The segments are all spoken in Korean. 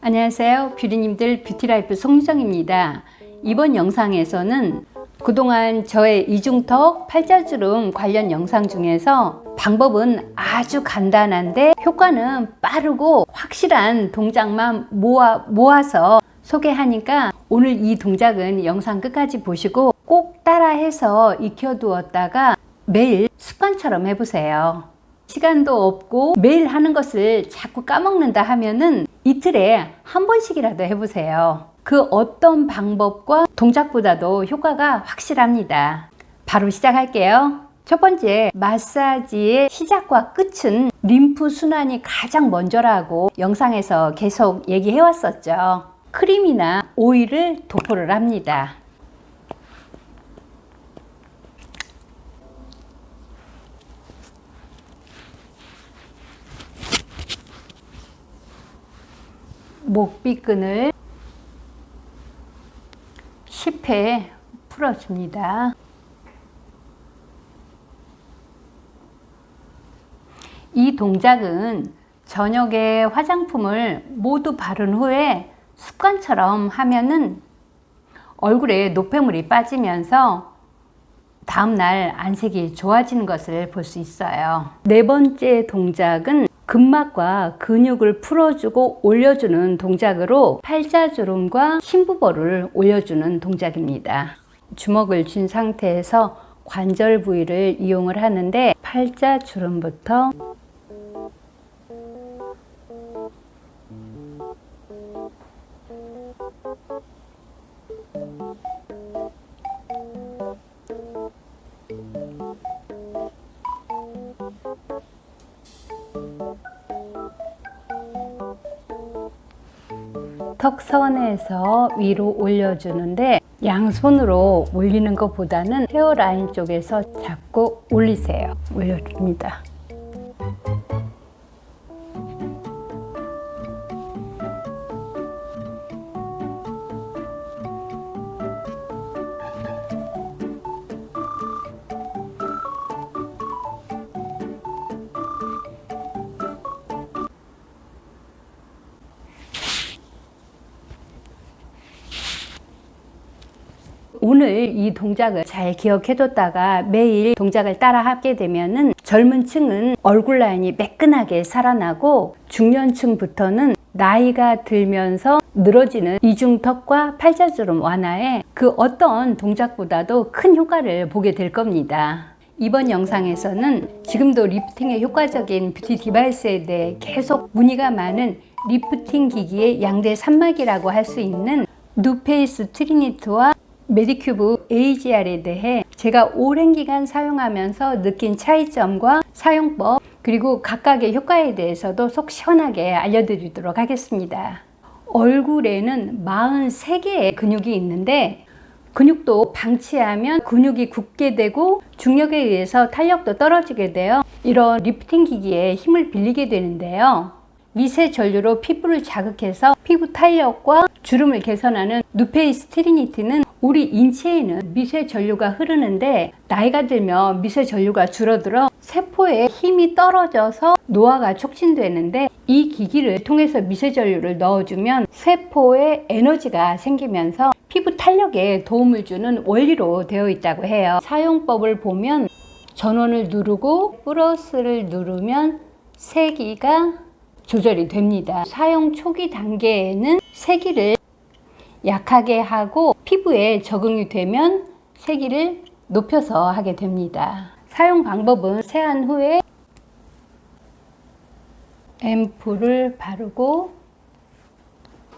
안녕하세요. 뷰티님들 뷰티라이프 송유정입니다. 이번 영상에서는 그동안 저의 이중턱, 팔자주름 관련 영상 중에서 방법은 아주 간단한데 효과는 빠르고 확실한 동작만 모아서 소개하니까 오늘 이 동작은 영상 끝까지 보시고 꼭 따라해서 익혀두었다가 매일 습관처럼 해보세요. 시간도 없고 매일 하는 것을 자꾸 까먹는다 하면은 이틀에 한 번씩이라도 해보세요. 그 어떤 방법과 동작보다도 효과가 확실합니다. 바로 시작할게요. 첫 번째, 마사지의 시작과 끝은 림프 순환이 가장 먼저라고 영상에서 계속 얘기해 왔었죠. 크림이나 오일을 도포를 합니다. 목비끈을 10회 풀어줍니다. 이 동작은 저녁에 화장품을 모두 바른 후에 습관처럼 하면은 얼굴에 노폐물이 빠지면서 다음날 안색이 좋아지는 것을 볼 수 있어요. 네 번째 동작은 근막과 근육을 풀어주고 올려주는 동작으로 팔자주름과 심부볼을 올려주는 동작입니다. 주먹을 쥔 상태에서 관절 부위를 이용을 하는데 팔자주름부터 턱선에서 위로 올려주는데 양손으로 올리는 것보다는 헤어라인 쪽에서 잡고 올리세요. 올려줍니다. 오늘 이 동작을 잘 기억해뒀다가 매일 동작을 따라 하게 되면은 젊은 층은 얼굴 라인이 매끈하게 살아나고 중년층부터는 나이가 들면서 늘어지는 이중턱과 팔자주름 완화에 그 어떤 동작보다도 큰 효과를 보게 될 겁니다. 이번 영상에서는 지금도 리프팅에 효과적인 뷰티 디바이스에 대해 계속 문의가 많은 리프팅 기기의 양대 산막이라고 할 수 있는 누페이스 트리니트와 메디큐브 AGR에 대해 제가 오랜 기간 사용하면서 느낀 차이점과 사용법 그리고 각각의 효과에 대해서도 속 시원하게 알려드리도록 하겠습니다. 얼굴에는 43개의 근육이 있는데 근육도 방치하면 근육이 굳게 되고 중력에 의해서 탄력도 떨어지게 되어 이런 리프팅 기기에 힘을 빌리게 되는데요. 미세 전류로 피부를 자극해서 피부 탄력과 주름을 개선하는 누페이스 트리니티는 우리 인체에는 미세 전류가 흐르는데 나이가 들면 미세 전류가 줄어들어 세포에 힘이 떨어져서 노화가 촉진되는데 이 기기를 통해서 미세 전류를 넣어주면 세포에 에너지가 생기면서 피부 탄력에 도움을 주는 원리로 되어 있다고 해요. 사용법을 보면 전원을 누르고 플러스를 누르면 세기가 조절이 됩니다. 사용 초기 단계에는 세기를 약하게 하고 피부에 적응이 되면 세기를 높여서 하게 됩니다. 사용 방법은 세안 후에 앰플을 바르고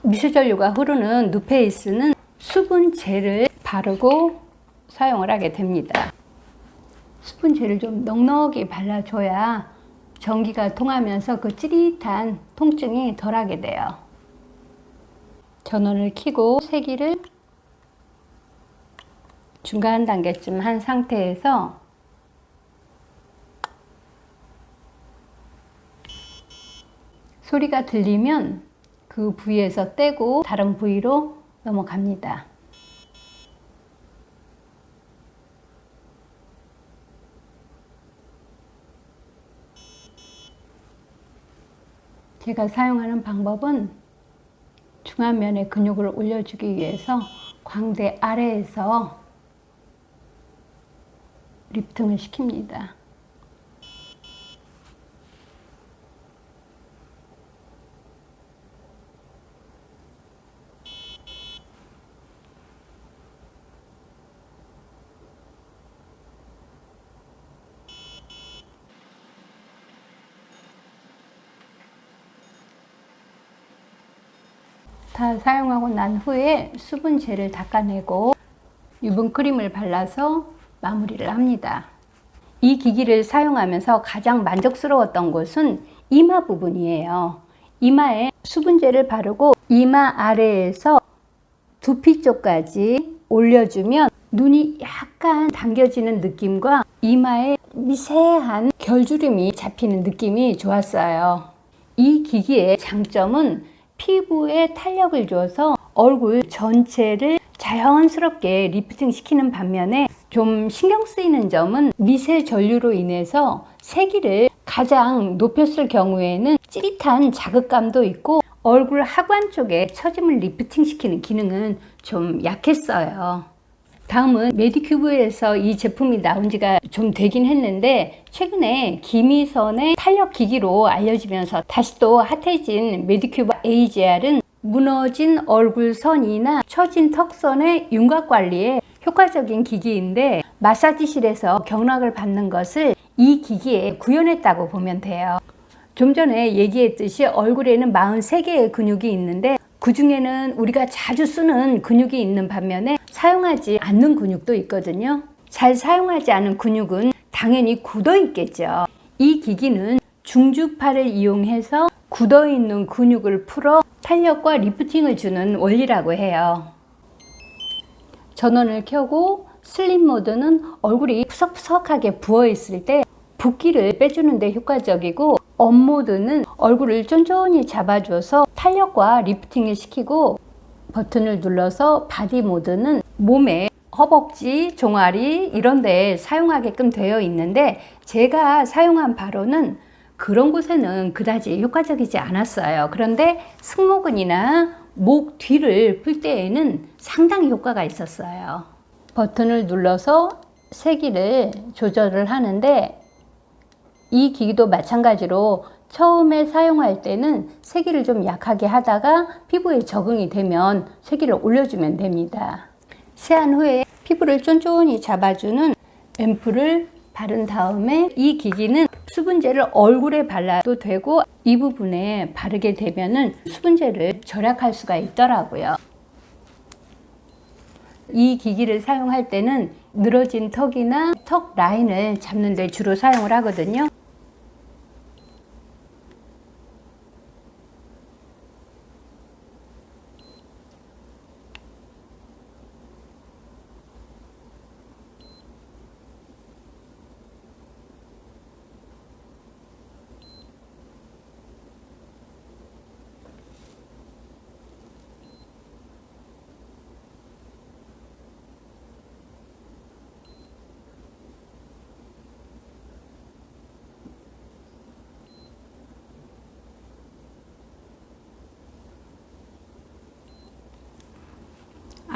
미세전류가 흐르는 누페이스는 수분 젤을 바르고 사용을 하게 됩니다. 수분 젤을 좀 넉넉히 발라줘야 전기가 통하면서 그 찌릿한 통증이 덜하게 돼요. 전원을 켜고 세기를 중간 단계쯤 한 상태에서 소리가 들리면 그 부위에서 떼고 다른 부위로 넘어갑니다. 제가 사용하는 방법은 중안면의 근육을 올려주기 위해서 광대 아래에서 리프팅을 시킵니다. 다 사용하고 난 후에 수분젤을 닦아내고 유분크림을 발라서 마무리를 합니다. 이 기기를 사용하면서 가장 만족스러웠던 곳은 이마 부분이에요. 이마에 수분젤을 바르고 이마 아래에서 두피 쪽까지 올려주면 눈이 약간 당겨지는 느낌과 이마에 미세한 결주름이 잡히는 느낌이 좋았어요. 이 기기의 장점은 피부에 탄력을 줘서 얼굴 전체를 자연스럽게 리프팅 시키는 반면에 좀 신경 쓰이는 점은 미세 전류로 인해서 세기를 가장 높였을 경우에는 찌릿한 자극감도 있고 얼굴 하관 쪽에 처짐을 리프팅 시키는 기능은 좀 약했어요. 다음은 메디큐브에서 이 제품이 나온 지가 좀 되긴 했는데 최근에 김희선의 탄력 기기로 알려지면서 다시 또 핫해진 메디큐브 AGR은 무너진 얼굴선이나 처진 턱선의 윤곽 관리에 효과적인 기기인데 마사지실에서 경락을 받는 것을 이 기기에 구현했다고 보면 돼요. 좀 전에 얘기했듯이 얼굴에는 43개의 근육이 있는데 그 중에는 우리가 자주 쓰는 근육이 있는 반면에 사용하지 않는 근육도 있거든요. 잘 사용하지 않은 근육은 당연히 굳어 있겠죠. 이 기기는 중주파를 이용해서 굳어 있는 근육을 풀어 탄력과 리프팅을 주는 원리라고 해요. 전원을 켜고 슬립 모드는 얼굴이 푸석푸석하게 부어 있을 때 붓기를 빼주는 데 효과적이고 업 모드는 얼굴을 쫀쫀히 잡아줘서 탄력과 리프팅을 시키고 버튼을 눌러서 바디 모드는 몸에 허벅지, 종아리 이런 데 사용하게끔 되어 있는데 제가 사용한 바로는 그런 곳에는 그다지 효과적이지 않았어요. 그런데 승모근이나 목 뒤를 풀 때에는 상당히 효과가 있었어요. 버튼을 눌러서 세기를 조절을 하는데 이 기기도 마찬가지로 처음에 사용할 때는 세기를 좀 약하게 하다가 피부에 적응이 되면 세기를 올려주면 됩니다. 세안 후에 피부를 쫀쫀히 잡아주는 앰플을 바른 다음에 이 기기는 수분젤을 얼굴에 발라도 되고 이 부분에 바르게 되면은 수분젤을 절약할 수가 있더라고요. 이 기기를 사용할 때는 늘어진 턱이나 턱 라인을 잡는 데 주로 사용을 하거든요.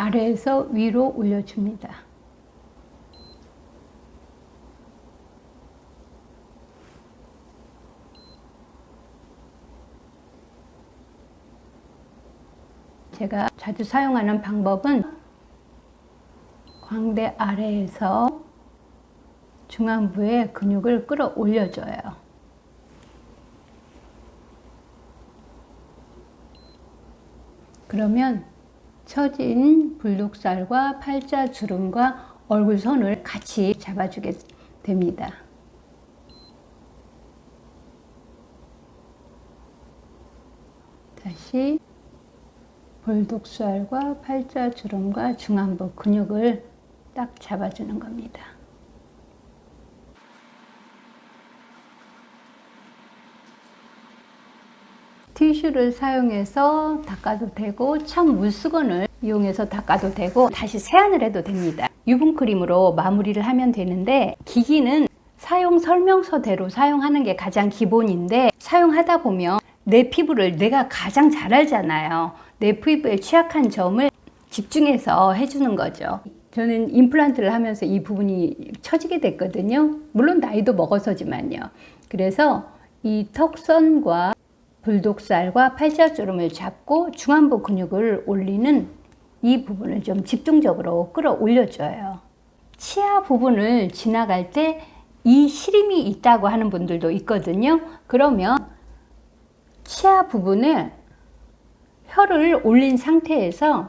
아래에서 위로 올려줍니다. 제가 자주 사용하는 방법은 광대 아래에서 중안부의 근육을 끌어올려줘요. 그러면 처진 불독살과 팔자주름과 얼굴선을 같이 잡아주게 됩니다. 다시 볼독살과 팔자주름과 중안부 근육을 딱 잡아주는 겁니다. 티슈를 사용해서 닦아도 되고 참 물수건을 이용해서 닦아도 되고 다시 세안을 해도 됩니다. 유분크림으로 마무리를 하면 되는데 기기는 사용 설명서대로 사용하는 게 가장 기본인데 사용하다 보면 내 피부를 내가 가장 잘 알잖아요. 내 피부에 취약한 점을 집중해서 해주는 거죠. 저는 임플란트를 하면서 이 부분이 처지게 됐거든요. 물론 나이도 먹어서지만요. 그래서 이 턱선과 불독살과 팔자주름을 잡고 중안부 근육을 올리는 이 부분을 좀 집중적으로 끌어올려줘요. 치아 부분을 지나갈 때 이 시림이 있다고 하는 분들도 있거든요. 그러면 치아 부분에 혀를 올린 상태에서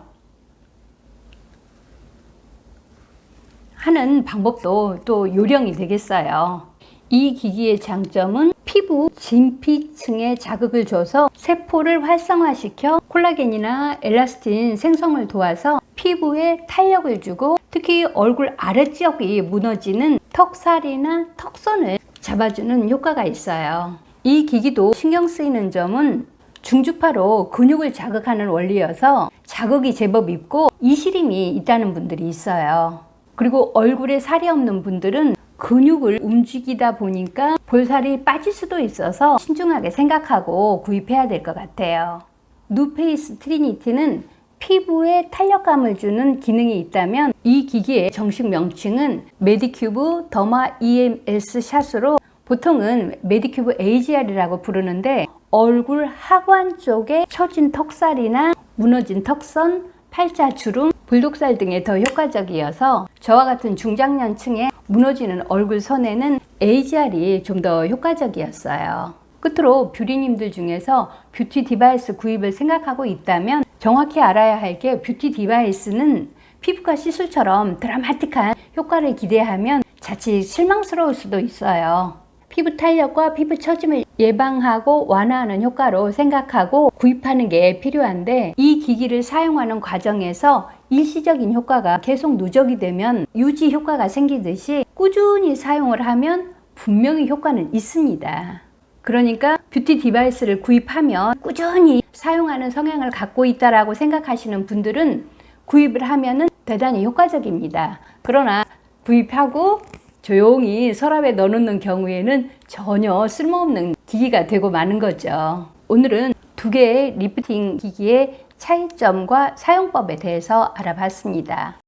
하는 방법도 또 요령이 되겠어요. 이 기기의 장점은 피부 진피층에 자극을 줘서 세포를 활성화시켜 콜라겐이나 엘라스틴 생성을 도와서 피부에 탄력을 주고 특히 얼굴 아래쪽이 무너지는 턱살이나 턱선을 잡아주는 효과가 있어요. 이 기기도 신경 쓰이는 점은 중주파로 근육을 자극하는 원리여서 자극이 제법 있고 이시림이 있다는 분들이 있어요. 그리고 얼굴에 살이 없는 분들은 근육을 움직이다 보니까 볼살이 빠질 수도 있어서 신중하게 생각하고 구입해야 될 것 같아요. 누페이스 트리니티는 피부에 탄력감을 주는 기능이 있다면 이 기기의 정식 명칭은 메디큐브 더마 EMS 샷으로 보통은 메디큐브 AGR이라고 부르는데 얼굴 하관 쪽에 처진 턱살이나 무너진 턱선, 팔자주름, 불독살 등에 더 효과적이어서 저와 같은 중장년층에 무너지는 얼굴 선에는 AGR이 좀 더 효과적이었어요. 끝으로 뷰리님들 중에서 뷰티 디바이스 구입을 생각하고 있다면 정확히 알아야 할 게 뷰티 디바이스는 피부과 시술처럼 드라마틱한 효과를 기대하면 자칫 실망스러울 수도 있어요. 피부 탄력과 피부 처짐을 예방하고 완화하는 효과로 생각하고 구입하는 게 필요한데 이 기기를 사용하는 과정에서 일시적인 효과가 계속 누적이 되면 유지 효과가 생기듯이 꾸준히 사용을 하면 분명히 효과는 있습니다. 그러니까 뷰티 디바이스를 구입하면 꾸준히 사용하는 성향을 갖고 있다라고 생각하시는 분들은 구입을 하면은 대단히 효과적입니다. 그러나 구입하고 조용히 서랍에 넣어놓는 경우에는 전혀 쓸모없는 기기가 되고 마는 거죠. 오늘은 두 개의 리프팅 기기의 차이점과 사용법에 대해서 알아봤습니다.